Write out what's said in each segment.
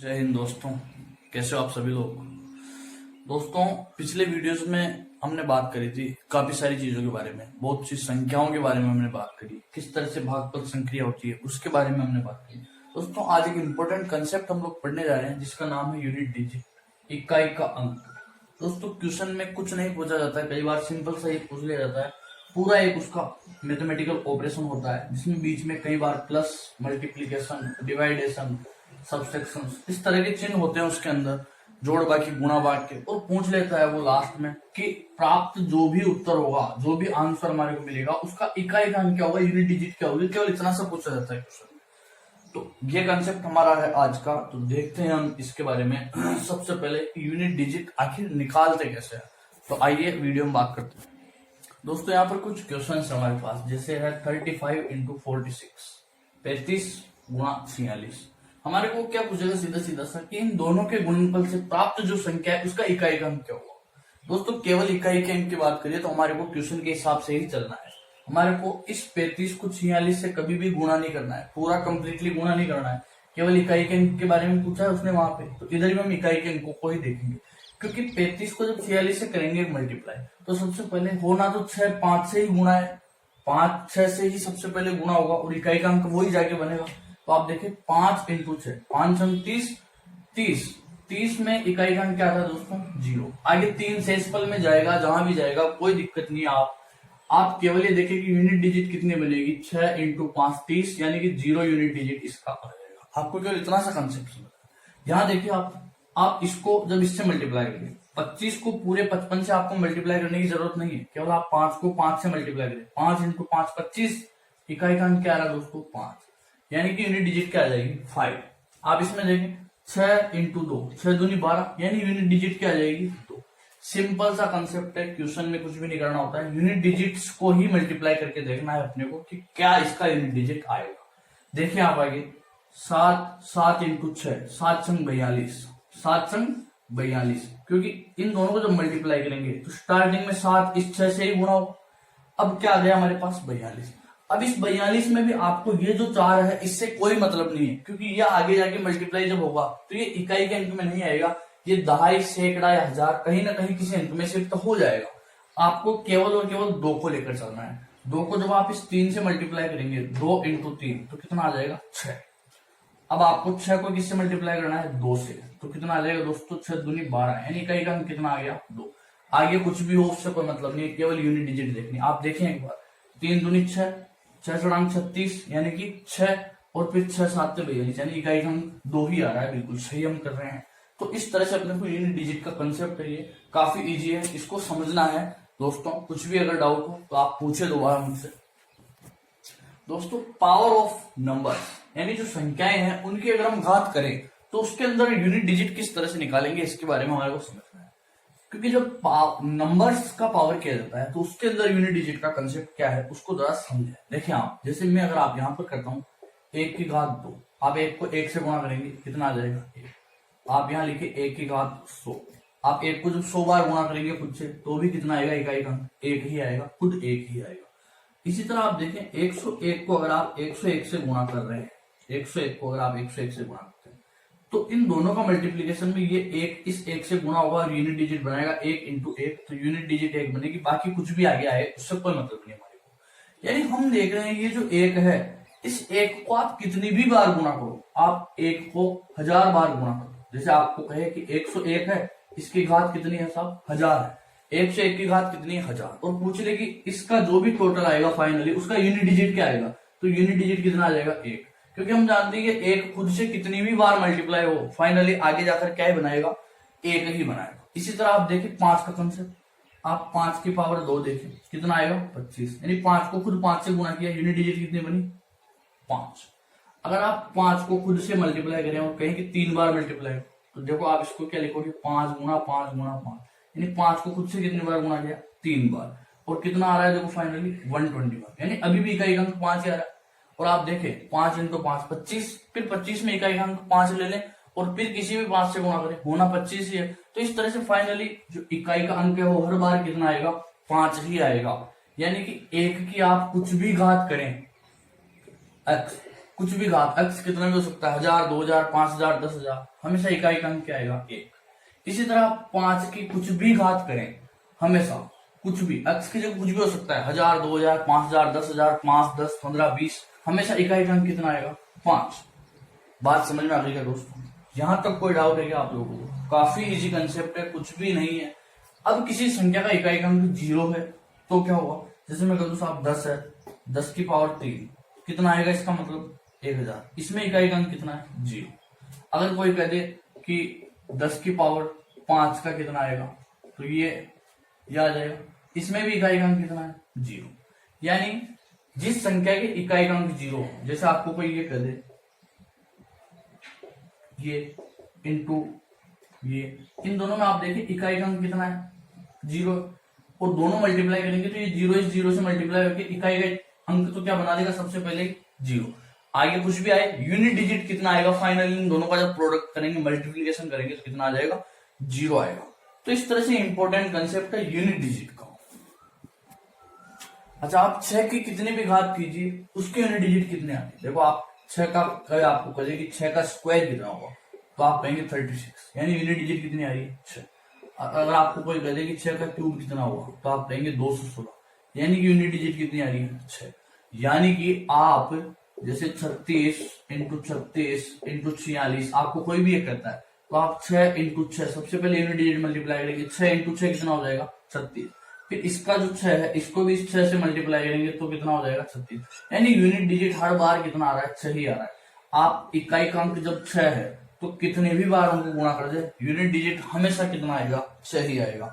जय हिंद दोस्तों। कैसे हो आप सभी लोग। दोस्तों, पिछले वीडियोस में हमने बात करी थी काफी सारी चीजों के बारे में, बहुत सी संख्याओं के बारे में हमने बात करी, किस तरह से भागफल संक्रिया होती है उसके बारे में हमने बात की। दोस्तों, आज एक इम्पोर्टेंट कंसेप्ट हम लोग पढ़ने जा रहे हैं जिसका नाम है यूनिट डिजिट, इकाई का अंक। दोस्तों, क्वेश्चन में कुछ नहीं पूछा जाता है, कई बार सिंपल सा ही पूछ लिया जाता है। पूरा एक उसका मैथमेटिकल ऑपरेशन होता है जिसमें बीच में कई बार प्लस, मल्टीप्लीकेशन, डिवाइडेशन, सब्सट्रैक्शन, इस तरह के चिन्ह होते हैं उसके अंदर, जोड़ बाकी गुणा भाग के, और पूछ लेता है वो लास्ट में कि प्राप्त जो भी उत्तर होगा, जो भी आंसर हमारे को मिलेगा, उसका इकाई का अंक क्या होगा, यूनिट डिजिट क्या होगी। केवल इतना सा पूछा जाता है क्वेश्चन। तो ये कंसेप्ट हमारा है आज का। तो देखते हैं हम इसके बारे में। सबसे पहले यूनिट डिजिट आखिर निकालते कैसे हैं, तो आइए वीडियो में बात करते हैं। दोस्तों, यहाँ पर कुछ क्वेश्चन हमारे पास, जैसे है 35 इंटू 46, 35 गुणा 46। हमारे को क्या पूछेगा सीधा सीधा सा कि इन दोनों के गुणनफल से प्राप्त जो संख्या है उसका इकाई का अंक क्या होगा। दोस्तों, केवल इकाई के अंक की बात करिए तो हमारे को क्वेश्चन के हिसाब से ही चलना है। हमारे को इस 35 को 46 से कभी भी गुणा नहीं करना है, पूरा कंप्लीटली गुणा नहीं करना है, केवल इकाई के अंक के बारे में पूछा है उसने वहां पे, तो इधर भी हम इकाई के अंकों को ही देखेंगे। क्योंकि 35 को जब 46 से करेंगे मल्टीप्लाई, तो सबसे पहले होना तो 6 5 से ही गुणा है, 5 6 से ही सबसे पहले गुणा होगा और इकाई का अंक वही जाके बनेगा। तो आप देखिए 5 इंटू 6, 5 30, 30 30 में इकाई का अंक क्या था दोस्तों, 0। आगे 3 शेषफल में जाएगा, जहां भी जाएगा कोई दिक्कत नहीं है। आप केवल ये देखिए कि यूनिट डिजिट कितनी बनेगी, 6 इंटू 5 30, यानी कि 0 यूनिट डिजिट इसका आ जाएगा। आपको केवल इतना सा कंसेप्ट समझ। यहाँ देखिए आप इसको जब इससे मल्टीप्लाई करेंगे, 25 को पूरे 55 से आपको मल्टीप्लाई करने की जरूरत नहीं है, केवल आप 5 को 5 से मल्टीप्लाई करें। 5 इंटू 5 25, इकाई का अंक क्या आ रहा है दोस्तों, 5, यानी कि यूनिट डिजिट क्या आ जाएगी, 5। आप इसमें देखें 6 इंटू 2, 6 दूनी 12, यानी यूनिट डिजिट क्या आ जाएगी, 2। सिंपल सा कंसेप्ट है, क्वेश्चन में कुछ भी नहीं करना होता है, यूनिट डिजिट्स को ही मल्टीप्लाई करके देखना है अपने को कि क्या इसका यूनिट डिजिट आएगा। देखिए आप आगे 7 इंटू 6, 7 संग 42, 7 संग 42, क्योंकि इन दोनों को जब मल्टीप्लाई करेंगे तो स्टार्टिंग में 7 इस 6 से ही गुणा हो। अब क्या आ गया हमारे पास, 42। अब इस 42 में भी आपको ये जो 4 है इससे कोई मतलब नहीं है, क्योंकि ये आगे जाके मल्टीप्लाई जब होगा तो ये इकाई के अंक में नहीं आएगा, ये दहाई, सैकड़ा या हजार कहीं ना कहीं किसी अंक में शिफ्ट हो जाएगा। आपको केवल और केवल 2 को लेकर चलना है। 2 को जब आप इस 3 से मल्टीप्लाई करेंगे, 2 इंटू 3, तो कितना आ जाएगा, 6। अब आपको 6 को किससे मल्टीप्लाई करना है, 2 से, तो कितना आ जाएगा दोस्तों, 6 दूनी 12, यानी इकाई का अंक कितना आ गया, 2। आगे कुछ भी हो उससे कोई मतलब नहीं है, केवल यूनिट डिजिट देखनी। आप देखें एक बार, 3 दूनी 6, 6 चौड़ांग 36, यानी कि 6, और फिर 6 7 42, यानी इकाई का अंक 2 ही आ रहा है, बिल्कुल सही हम कर रहे हैं। तो इस तरह से अपने को यूनिट डिजिट का कंसेप्ट है, ये काफी इजी है, इसको समझना है दोस्तों। कुछ भी अगर डाउट हो तो आप पूछे दोबारा मुझसे। दोस्तों, पावर ऑफ नंबर, यानी जो संख्याएं हैं उनकी अगर हम घात करें तो उसके अंदर यूनिट डिजिट किस तरह से निकालेंगे, इसके बारे में हमारे को समझना है। क्योंकि जब नंबर्स का पावर किया जाता है तो उसके अंदर यूनिट डिजिट का कंसेप्ट क्या है उसको जरा समझे। देखिए आप, जैसे मैं अगर आप यहाँ पर करता हूँ 1 की घात 2, आप 1 को 1 से गुणा करेंगे, कितना आ जाएगा, 1। आप यहाँ लिखे 1 की घात 100, आप 1 को जब 100 बार गुणा करेंगे खुद से तो भी कितना आएगा, इकाई का 1 ही आएगा, खुद 1 ही आएगा। इसी तरह आप देखें 101 को अगर आप 101 से गुणा कर रहे हैं, 101 को अगर आप 101 से गुणा करते हैं, तो इन दोनों का मल्टीप्लीकेशन में ये 1 इस 1 से गुणा होगा और यूनिट डिजिट बनाएगा 1 इंटू 1, तो यूनिट डिजिट 1 बनेगी। बाकी कुछ भी आगे आए उससे कोई मतलब नहीं हमारे को। यानी हम देख रहे हैं ये जो 1 है, इस 1 को आप कितनी भी बार गुणा करो, आप 1 को 1000 बार गुणा करो। जैसे आपको कहे कि 101 है, इसकी घात कितनी है साहब, 1000 है, 101 की घात कितनी है, 1000, और पूछ ले कि इसका जो भी टोटल आएगा फाइनली उसका यूनिट डिजिट क्या आएगा, तो यूनिट डिजिट कितना आ जाएगा, 1। क्योंकि हम जानते हैं कि 1 खुद से कितनी भी बार मल्टीप्लाई हो फाइनली आगे जाकर क्या ही बनाएगा, 1 ही बनाएगा। इसी तरह आप देखिए 5 का कंसेप्ट, आप 5 की पावर 2 देखें, कितना आएगा, 25, यानी 5 को खुद 5 से गुणा किया, यूनिट डिजिट कितनी बनी, 5। अगर आप 5 को खुद से मल्टीप्लाई करें और कहें कि 3 बार मल्टीप्लाई, तो देखो आप इसको क्या लिखोगे, 5 गुणा 5 गुणा 5, यानी 5 को खुद से कितनी बार गुणा किया, 3 बार, और कितना आ रहा है देखो फाइनली 121, यानी अभी भी इकाई का अंक 5 ही आ रहा है। और आप देखें 5 इंटू 5 25, फिर 25 में इकाई का अंक 5 ले लें और फिर किसी भी 5 से गुणा करें, होना 25 ही है। तो इस तरह से फाइनली जो इकाई का अंक है वो हर बार कितना आएगा, 5 ही आएगा। यानी कि 1 की आप कुछ भी घात करें, x कुछ भी घात x कितना भी हो सकता है, 1000, 2000, 5000, 10,000, हमेशा इकाई का अंक क्या आएगा, 1। इसी तरह 5 की कुछ भी घात करें, हमेशा कुछ भी x की जगह कुछ भी हो सकता है, 1000, 2000, 5000, 10,000, 5, 10, 15, 20, हमेशा इकाई का अंक कितना आएगा, 5। बात समझ में आ गई क्या दोस्तों? यहां तक कोई डाउट है क्या आप लोगों को? काफी इजी कंसेप्ट है, कुछ भी नहीं है। अब किसी संख्या का इकाई का अंक 0 है तो क्या होगा, जैसे मैं कह दूं साहब 10 है, 10 की पावर 3 कितना आएगा, इसका मतलब 1000, इसमें इकाई का अंक कितना है, 0। अगर कोई कह दे कि 10 की पावर 5 का कितना आएगा, तो ये आ जाएगा, इसमें भी इकाई का अंक कितना है, 0। यानी जिस संख्या के इकाई का अंक 0, जैसे आपको कोई ये कह दे ये इंटू ये, इन दोनों में आप देखिए इकाई का अंक कितना है, 0, और दोनों मल्टीप्लाई करेंगे तो ये 0 इस 0 से मल्टीप्लाई होकर इकाई का अंक तो क्या बना देगा, सबसे पहले 0। आगे कुछ भी आए, यूनिट डिजिट कितना आएगा, फाइनली इन दोनों का जब प्रोडक्ट करेंगे, मल्टीप्लीकेशन करेंगे तो कितना आ जाएगा, 0 आएगा। तो इस तरह से इंपॉर्टेंट कंसेप्ट है यूनिट डिजिट का। अच्छा, आप 6 की कितनी भी घात कीजिए, उसके यूनिट डिजिट कितने आते हैं। देखो आप 6 का आपको कहे कि 6 का स्क्वायर कितना होगा, तो आप कहेंगे 36, यानी यूनिट डिजिट कितनी आ रही है, 6। अगर आपको कोई कहे कि 6 का क्यूब कितना होगा, तो आप कहेंगे 216, यानी कि यूनिट डिजिट कितनी आ रही है, 6। यानी कि आप जैसे 36 इंटू 36 इंटू 46, आपको कोई भी एक कहता है, तो आप 6 इंटू 6 सबसे पहले यूनिट डिजिट मल्टीप्लाई करेंगे, 6 इंटू 6 कितना हो जाएगा, 36। फिर इसका जो 6 है, इसको भी इस 6 से मल्टीप्लाई करेंगे तो कितना हो जाएगा, 36। यानी यूनिट डिजिट हर बार कितना आ रहा है, 6 ही आ रहा है। आप इकाई का अंक जब 6 है तो कितने भी बार उनको गुणा कर दे, यूनिट डिजिट हमेशा कितना आएगा, 6 ही आएगा।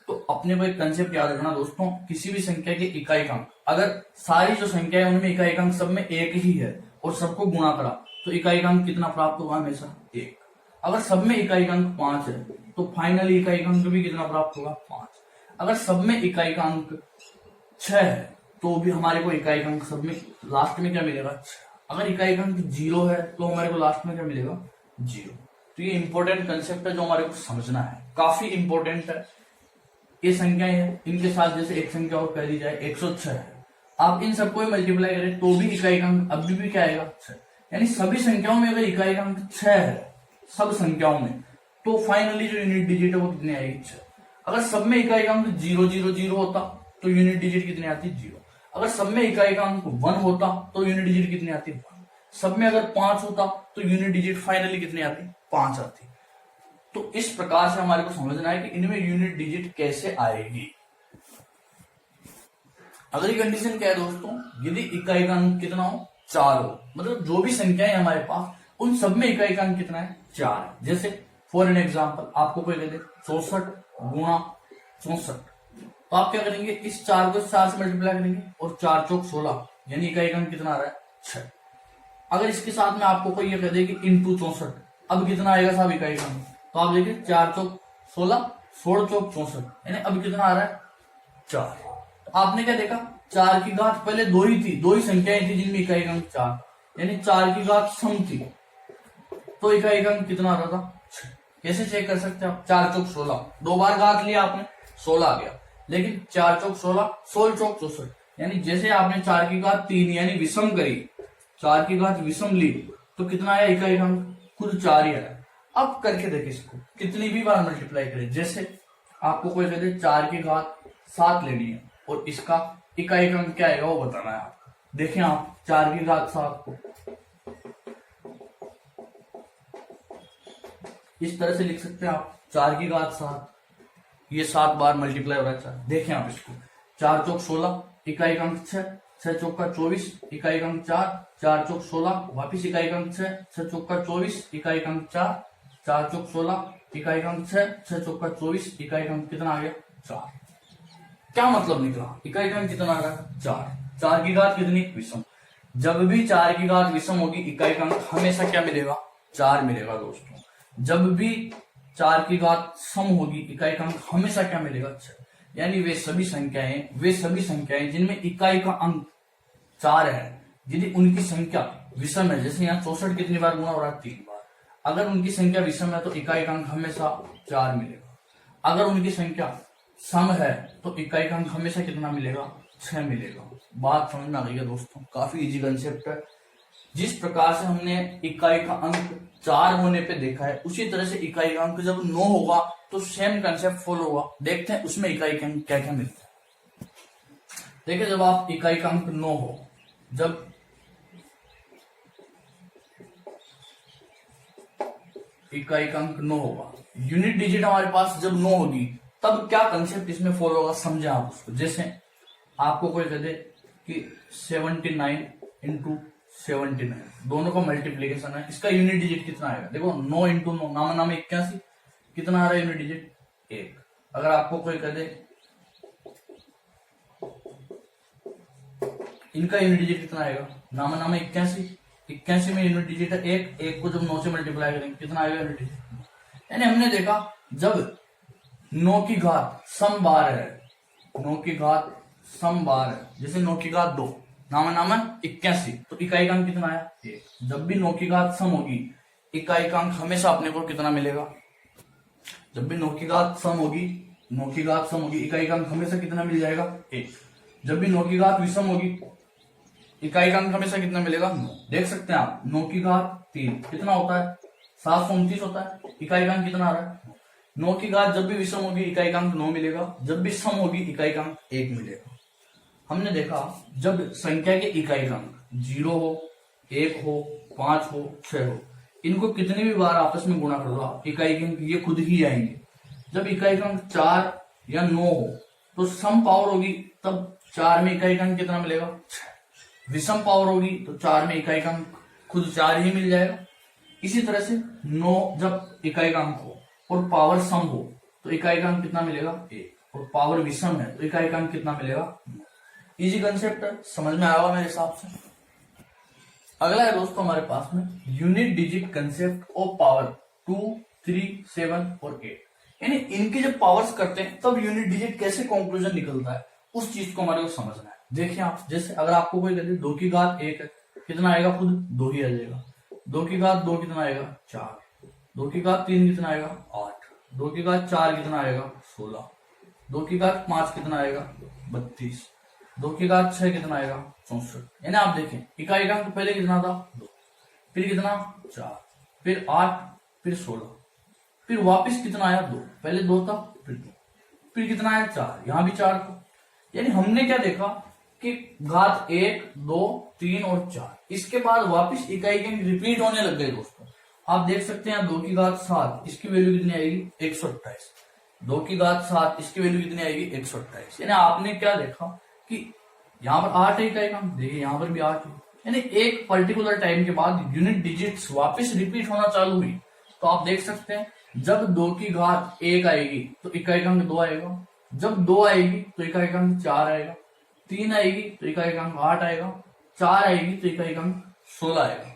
तो अपने को एक कंसेप्ट याद रखना दोस्तों, किसी भी संख्या के इकाई का अंक, अगर सारी जो संख्या है उनमें इकाई का अंक सब में 1 ही है और सबको गुणा करा तो इकाई का अंक कितना प्राप्त होगा, हमेशा 1। अगर सब में इकाई का अंक 5 है तो फाइनली इकाई का अंक भी कितना प्राप्त होगा, 5। अगर सब में इकाई का अंक 6 है तो भी हमारे को इकाई का अंक सब में लास्ट में क्या मिलेगा, 6। अगर इकाई का अंक 0 है तो हमारे को लास्ट में क्या मिलेगा, 0। तो ये इंपॉर्टेंट कंसेप्ट है जो हमारे को समझना है, काफी इंपॉर्टेंट है। ये संख्याएं हैं, इनके साथ जैसे एक संख्या और कह दी जाए 106 है, आप इन सबको मल्टीप्लाई करें तो भी इकाई का अंक अभी भी क्या आएगा, 6। यानी सभी संख्याओं में अगर इकाई का अंक 6 है, सब संख्याओं में, तो फाइनली जो यूनिट डिजिट है वो कितनी आएगी, 6। अगर सब में इकाई का अंक 0, 0, 0 होता तो यूनिट डिजिट कितनी आती, 0। अगर सब में इकाई का अंक 1 होता तो यूनिट डिजिट कितनी आती, 1। सब में अगर 5 होता तो यूनिट डिजिट फाइनली कितनी आती, 5 आती। तो इस प्रकार से हमारे को समझना है कि इनमें यूनिट डिजिट कैसे आएगी। अगली कंडीशन क्या है दोस्तों, यदि इकाई का अंक कितना हो, 4 हो, मतलब जो भी संख्याएं हमारे पास उन सब में इकाई का अंक कितना है, 4 है। जैसे फॉर एन एग्जाम्पल आपको कोई कहते 64 गुणा 64, तो आप क्या करेंगे, इस 4 को 4 से मल्टीप्लाई करेंगे और 4 चौक 16, यानी इकाई का अंक कितना आ रहा है, 6। अगर इसके साथ में आपको कोई ये कह दे कि इंटू 64, अब कितना आएगा साहब इकाई का अंक, तो आप देखिए 4 चौक 16, 16 चौक 64, यानी अब कितना आ रहा है, 4। तो आपने क्या देखा, 4 की घात पहले 2 ही थी, 2 ही संख्याएं थी जिनमें इकाई का अंक 4, यानी 4 की घात सम थी, तो इकाई का अंक कितना आ रहा था, 6। कैसे चेक कर सकते हैं आप, 4 चौक 16, 2 बार घात लिया आपने, 16 आ गया, लेकिन 4 चौक 16, 16 चौक 64, यानी जैसे आपने 4 की घात 3 यानी विषम करी, 4 की घात विषम ली, तो कितना आया इकाई का अंक, खुद 4 ही आया। अब करके देखिए इसको, कितनी भी बार मल्टीप्लाई करें, जैसे आपको कोई कहते 4 की घात 7 लेनी है और इसका इकाई का अंक क्या आएगा वो बताना है आपको। देखें आप 4 की घात 7 इस तरह से लिख सकते हैं आप, 4 की घात 7, ये 7 बार मल्टीप्लाई हो रहा है। देखें आप इसको, 4 चौक 16, इकाई का अंक 6, 6 चौक का 24, इकाई का अंक 4, 4 चौक 16, वापिस इकाई का अंक 6, 6 चौक का 24, इकाई का अंक 4, 4 चौक 16, इकाई का अंक 6, 6 चौक का 24, इकाई का अंक कितना आ गया, 4। क्या मतलब निकला, इकाई का अंक कितना आ रहा है, 4। 4 की घात कितनी, विषम। जब भी 4 की घात विषम होगी इकाई का अंक हमेशा क्या मिलेगा, 4 मिलेगा दोस्तों। जब भी 4 की घात सम होगी इकाई का अंक हमेशा क्या मिलेगा, 6। यानी वे सभी संख्याएं जिनमें इकाई का अंक 4 है, यदि उनकी संख्या विषम है, जैसे यहाँ 64 कितनी बार गुणा हो रहा है, 3 बार, अगर उनकी संख्या विषम है तो इकाई का अंक हमेशा 4 मिलेगा। अगर उनकी संख्या सम है तो इकाई का अंक हमेशा कितना मिलेगा, 6 मिलेगा। बात समझ में आ गई है दोस्तों, काफी इजी कंसेप्ट है। जिस प्रकार से हमने इकाई का अंक 4 होने पे देखा है, उसी तरह से इकाई का अंक जब 9 होगा तो सेम कंसेप्ट फॉलो होगा। देखते हैं उसमें इकाई का अंक क्या क्या मिलता है। देखिए, जब आप इकाई का अंक 9 हो, जब इकाई का अंक 9 होगा, यूनिट डिजिट हमारे पास जब 9 होगी, तब क्या कंसेप्ट इसमें फॉलो होगा, समझे आप उसको। जैसे आपको कोई कह दे कि 79 इंटू 79, दोनों का मल्टीप्लीकेशन है, इसका यूनिट डिजिट कितना आएगा। देखो 9 इंटू 9 नाम नाम 81, कितना आ रहा है यूनिट डिजिट 1। अगर आपको कोई कह दे इनका यूनिट डिजिट कितना आएगा, नाम नाम 81, 81 में यूनिट डिजिट है 1, 1 को जब 9 से मल्टीप्लाई करेंगे कितना आएगा यूनिट डिजिट। यानी हमने देखा जब 9 की घात सम बार है, 9 की घात सम बार है, जैसे 9 की घात 2 नाम 81, तो इकाई का अंक कितना आया 1। जब भी 9 की घात सम होगी, इकाई का अंक हमेशा अपने को कितना मिलेगा। जब भी 9 की घात सम होगी, 9 की घात सम होगी, इकाई का अंक हमेशा कितना मिल जाएगा 1। जब भी 9 की घात विषम होगी, इकाई का अंक हमेशा कितना मिलेगा 9। देख सकते हैं आप 9 की घात 3 कितना होता है 729 होता है, इकाई का अंक कितना आ रहा है 9 की घात जब भी विषम होगी, इकाई का अंक 9 मिलेगा, जब भी सम होगी, इकाई का अंक 1 मिलेगा। हमने देखा जब संख्या के इकाई का अंक 0 हो, 1 हो, 5 हो, 6 हो, इनको कितनी भी बार आपस में गुणा कर दो, इकाई के अंक ये खुद ही आएंगे। जब इकाई का अंक 4 या 9 हो तो सम पावर होगी, तब 4 में इकाई का अंक कितना मिलेगा 6। विषम पावर होगी तो 4 में इकाई का अंक खुद 4 ही मिल जाएगा। इसी तरह से 9 जब इकाई का अंक हो और पावर सम हो तो इकाई का अंक कितना मिलेगा 1, और पावर विषम है तो इकाई का अंक कितना मिलेगा 9। इजी कंसेप्ट है, समझ में आया मेरे हिसाब से। अगला है दोस्तों हमारे पास में unit digit concept of power 2, 3, 7 और 8। यानी इनके जब पावर्स करते हैं तब यूनिट डिजिट कैसे कंक्लूजन निकलता है, उस चीज को हमारे को समझना है। देखिए आप, जैसे अगर आपको कोई कहते 2 की घात 1 है, कितना आएगा खुद 2 ही आ जाएगा। 2 की घात 2 कितना आएगा 4, 2 की घात 3 कितना आएगा 8, 2 की घात 4 कितना आएगा 16, 2 की घात 5 कितना आएगा 32, 2 की घात 6 कितना आएगा 64। यानी आप देखें इकाई का अंक पहले कितना था 2, फिर कितना 4, फिर 8, फिर 16, फिर वापस कितना आया 2, पहले 2 था फिर 2, फिर कितना आया 4, यहां भी 4 था। यानी हमने क्या देखा कि घात 1, 2, 3 और 4, इसके बाद वापस इकाई के अंक रिपीट होने लग गए दोस्तों। आप देख सकते हैं 2 की घात 7, इसकी वैल्यू कितनी आएगी 128, 2 की घात 7, इसकी वैल्यू कितनी आएगी 128। यानी आपने क्या देखा कि यहाँ पर 8 है इकाई का, देखिए यहाँ पर भी 8 है। यानी एक पर्टिकुलर टाइम के बाद यूनिट डिजिट्स वापस रिपीट होना चालू हुई। तो आप देख सकते हैं जब 2 की घात 1 आएगी तो इकाई का अंक 2 आएगा, जब 2 आएगी तो इकाई का अंक 4 आएगा, 3 आएगी तो इकाई का अंक 8 आएगा, 4 आएगी तो इकाई का अंक 16 आएगा।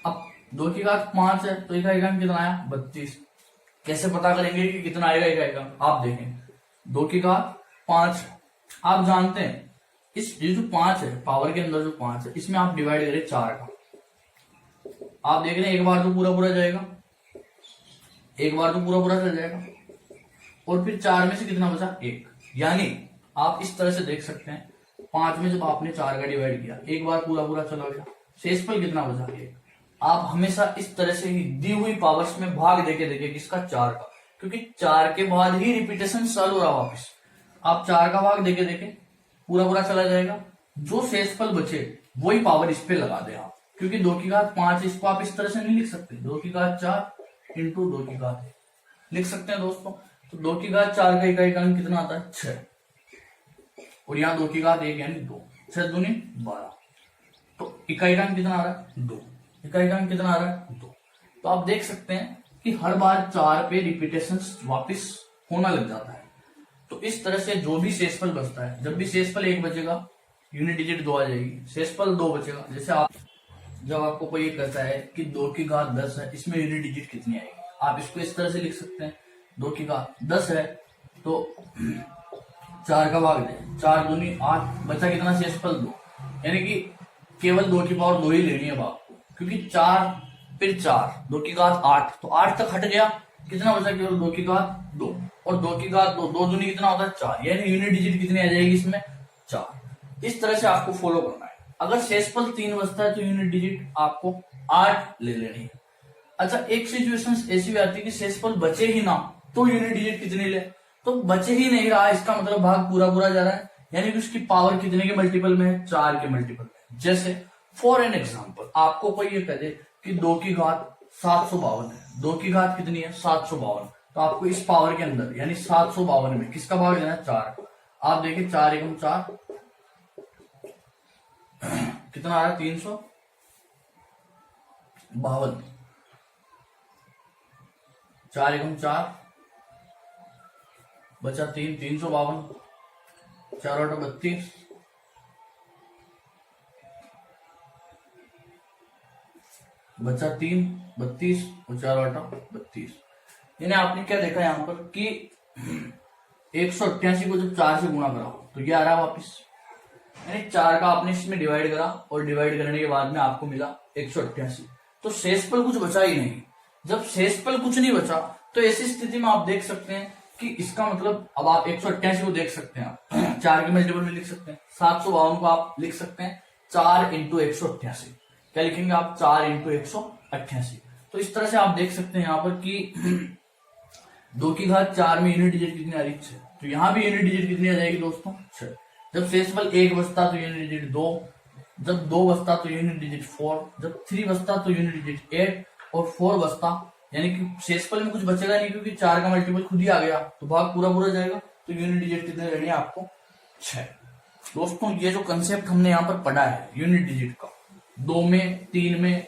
अब 2 की घात 5 है तो इकाई का अंक कितना आया 32। कैसे पता करेंगे कि कितना आएगा इकाई का अंक, आप देखें 2 की घात 5, आप जानते हैं इस ये जो 5 है, पावर के अंदर जो 5 है, इसमें आप डिवाइड करें 4 का, आप देख रहे हैं एक बार तो पूरा पूरा जाएगा, एक बार तो पूरा पूरा चल जाएगा, और फिर 4 में से कितना बचा 1। यानी आप इस तरह से देख सकते हैं 5 में जब आपने 4 का डिवाइड किया, एक बार पूरा पूरा चला गया, शेषफल कितना बचा 1। आप हमेशा इस तरह से ही दी हुई पावर्स में भाग देके देखिए किसका 4 का, क्योंकि 4 के बाद ही रिपीटेशन चालू रहा वापिस। आप 4 का भाग देके देखें, पूरा पूरा चला जाएगा, जो शेषफल बचे वही पावर इस पे लगा दे आप, क्योंकि 2 की घात 5 इसको आप इस तरह से नहीं लिख सकते, 2 की घात 4 इंटू 2 की घात 1 लिख सकते हैं दोस्तों। तो 2 की घात 4 का इकाई का अंक कितना आता है 6, और यहाँ 2 की घात 1 यानी 2, 6 दूनी 12, तो इकाई का अंक कितना आ रहा है 2, इकाई का अंक कितना आ रहा है 2। तो आप देख सकते हैं कि हर बार 4 पे रिपीटेशन वापिस होना लग जाता है। तो इस तरह से जो भी शेषफल बचता है, जब भी शेषफल 1 बचेगा यूनिट डिजिट 2 आ जाएगी, शेषफल 2 बचेगा। जैसे आप जब आपको कोई कहता है कि 2 की घात 10 है, इसमें यूनिट डिजिट कितनी आएगी, आप इसको इस तरह से लिख सकते हैं 2 की घात 10 है तो 4 का भाग दें, 4 दूनी 8, बचा कितना शेषफल 2, यानी कि केवल 2 की पावर 2 ही लेनी है आपको, क्योंकि 4 फिर 4, 2 की घात 8, तो 8 तक हट गया, कितना बचा केवल 2 की घात 2, और 2 की घात 2, 2 दूनी कितना होता है 4, यानी यूनिट डिजिट कितनी आ जाएगी इसमें 4। इस तरह से आपको फॉलो करना है। अगर शेषफल 3 बचता है तो यूनिट डिजिट आपको 8 ले लेनी है। अच्छा, एक सिचुएशन ऐसी भी आती है कि शेषफल बचे ही ना तो यूनिट डिजिट कितनी ले, तो बचे ही नहीं रहा, इसका मतलब भाग पूरा पूरा जा रहा है, यानी कि उसकी पावर कितने के मल्टीपल में है, 4 के मल्टीपल में। जैसे फॉर एन एग्जाम्पल आपको कोई ये कह दे कि 2 की घात 752 है, 2 की घात कितनी है 752, तो आपको इस पावर के अंदर यानी 752 में किसका भाग देना है 4। आप देखिए 4 एकम 4 कितना आ रहा है 352, चार एकम 4 बचा 3, 352, 4 आठ 32, बचा 3, 32 और 4 आठ 32। यानी आपने क्या देखा यहां पर कि 188 को जब 4 से गुणा करा तो ये आ रहा वापिस, यानी 4 का आपने इसमें डिवाइड करा और डिवाइड करने के बाद में आपको मिला 188। तो शेषफल कुछ बचा ही नहीं। जब शेषफल कुछ नहीं बचा तो ऐसी स्थिति में आप देख सकते हैं कि इसका मतलब, अब आप 188 को देख सकते हैं, आप 4 के मल्टीपल में लिख सकते हैं, 752 को आप लिख सकते हैं 4 इंटू 188। क्या लिखेंगे आप 4 इंटू 188। तो इस तरह से आप देख सकते हैं यहाँ पर कि 2 की घात 4 में यूनिट डिजिट कितनी आ रही है 6, तो यहाँ भी यूनिट डिजिट कितनी आ जाएगी दोस्तों 6। जब शेषफल 1 बचता तो यूनिट डिजिट 2, जब 2 बचता तो यूनिट डिजिट 4, जब 3 बचता तो यूनिट डिजिट 8 और 4 बचता, यानी कि शेषफल में कुछ बचेगा नहीं क्योंकि 4 का मल्टीपल खुद ही आ गया, तो भाग पूरा पूरा जाएगा, तो यूनिट डिजिट कितने लेनी है आपको 6। दोस्तों ये जो कंसेप्ट हमने यहाँ पर पढ़ा है यूनिट डिजिट का, 2 में, 3 में,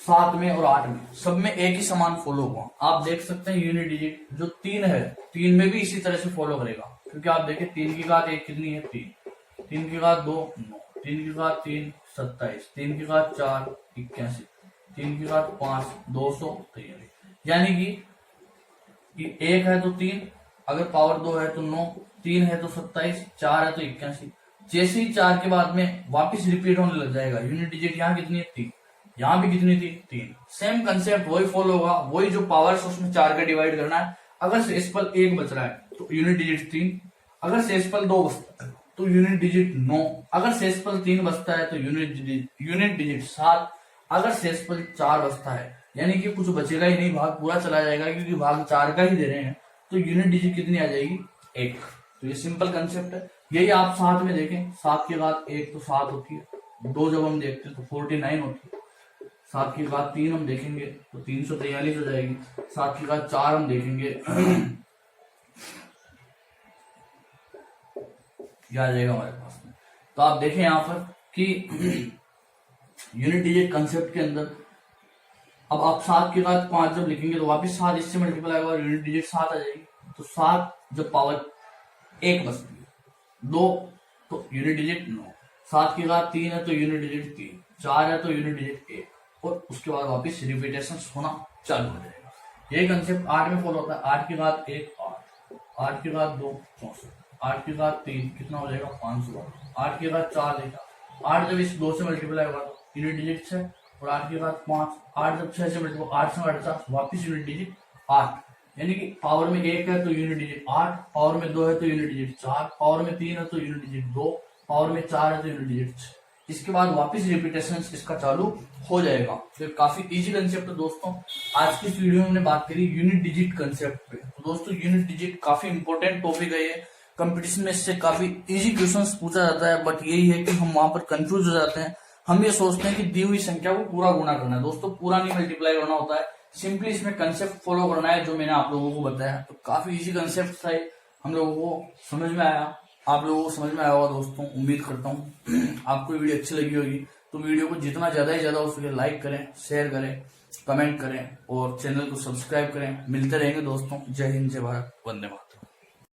7 में और 8 में, सब में एक ही समान फॉलो हुआ। आप देख सकते हैं यूनिट डिजिट जो 3 है, 3 में भी इसी तरह से फॉलो करेगा, क्योंकि आप देखें 3 की घात 1 कितनी है 3, 3 की घात 2 9, 3 की घात 3 27, 3 की घात 4 81, 3 की घात 5 243, यानी कि 1 है तो 3, अगर पावर 2 है तो 9, 3 है तो 27, 4 है तो 81। जैसे ही 4 के बाद में वापस रिपीट होने लग जाएगा, यूनिट डिजिट यहाँ कितनी है 3, यहाँ भी कितनी थी 3, सेम कंसेप्ट वही फॉलो होगा, वही जो पावर है उसमें 4 का डिवाइड करना है। अगर शेषफल 1 बच रहा है तो यूनिट डिजिट 3, अगर शेषफल 2 बचता है तो यूनिट डिजिट 9, अगर शेषफल 3 बचता है तो यूनिट डिजिट 7, अगर शेषफल 4 बचता है यानी कि कुछ बचेगा ही नहीं, भाग पूरा चला जाएगा क्योंकि भाग 4 का ही दे रहे हैं, तो यूनिट डिजिट कितनी आ जाएगी 1। तो ये सिंपल कंसेप्ट है। यही आप 7 में देखें, 7 की घात 1 तो 7 होती है, 2 जब हम देखते हैं तो 49 होती है, 7 की घात 3 हम देखेंगे तो 343 हो जाएगी, 7 की घात 4 हम देखेंगे क्या आ जाएगा हमारे पास में। तो आप देखें यहाँ पर कि यूनिट डिजिट कंसेप्ट के अंदर अब आप 7 की घात 5 जब लिखेंगे तो वापस 7 इससे मल्टीप्लाई होगा और यूनिट डिजिट 7 आ जाएगी। तो 7 जब पावर 1 बचती है, 2 तो यूनिट डिजिट 9, 7 की घात 3 है तो यूनिट डिजिट 3, 4 है तो यूनिट डिजिट 1, और उसके बाद वापस रिपीटेशन होना चालू हो जाएगा। यही कंसेप्ट 8 में फॉलो होता है। 8 की घात 1 8, 8 की घात 2 64, 8 की घात 3 कितना हो जाएगा 500, 8 की घात 4 देखा, 8 जब इस 2 से मल्टीप्लाई होगा तो यूनिट डिजिट 6, और 8 की घात 5, 8 जब 6 से मल्टीप्लाई 8 से 48 वापिस यूनिट डिजिट 8, यानी कि पावर में 1 है तो यूनिट डिजिट 8, पावर में 2 है तो यूनिट डिजिट 4, पावर में 3 है तो यूनिट डिजिट 2, पावर में 4 है तो यूनिट डिजिट 6। इसके बाद वापस रिपीटेशन इसका चालू हो जाएगा। तो काफी इजी कंसेप्ट है दोस्तों। आज की इस वीडियो में हमने बात करी यूनिट डिजिट कंसेप्ट पे। तो दोस्तों यूनिट डिजिट काफी इंपॉर्टेंट टॉपिक है, ये कंपटीशन में इससे काफी इजी क्वेश्चंस पूछा जाता है, बट यही है कि हम वहां पर कंफ्यूज हो जाते हैं। हम ये सोचते हैं कि दी हुई संख्या को पूरा गुणा करना है। दोस्तों पूरा नहीं मल्टीप्लाई करना होता है, सिंपली इसमें कंसेप्ट फॉलो करना है जो मैंने आप लोगों को बताया। तो काफी इजी कंसेप्ट था, हम लोगों को समझ में आया, आप लोगों को समझ में आया होगा दोस्तों। उम्मीद करता हूँ आपको वीडियो अच्छी लगी होगी। तो वीडियो को जितना ज्यादा ही ज्यादा हो सके लाइक करें, शेयर करें, कमेंट करें और चैनल को सब्सक्राइब करें। मिलते रहेंगे दोस्तों। जय हिंद, जय भारत, वंदे मातरम।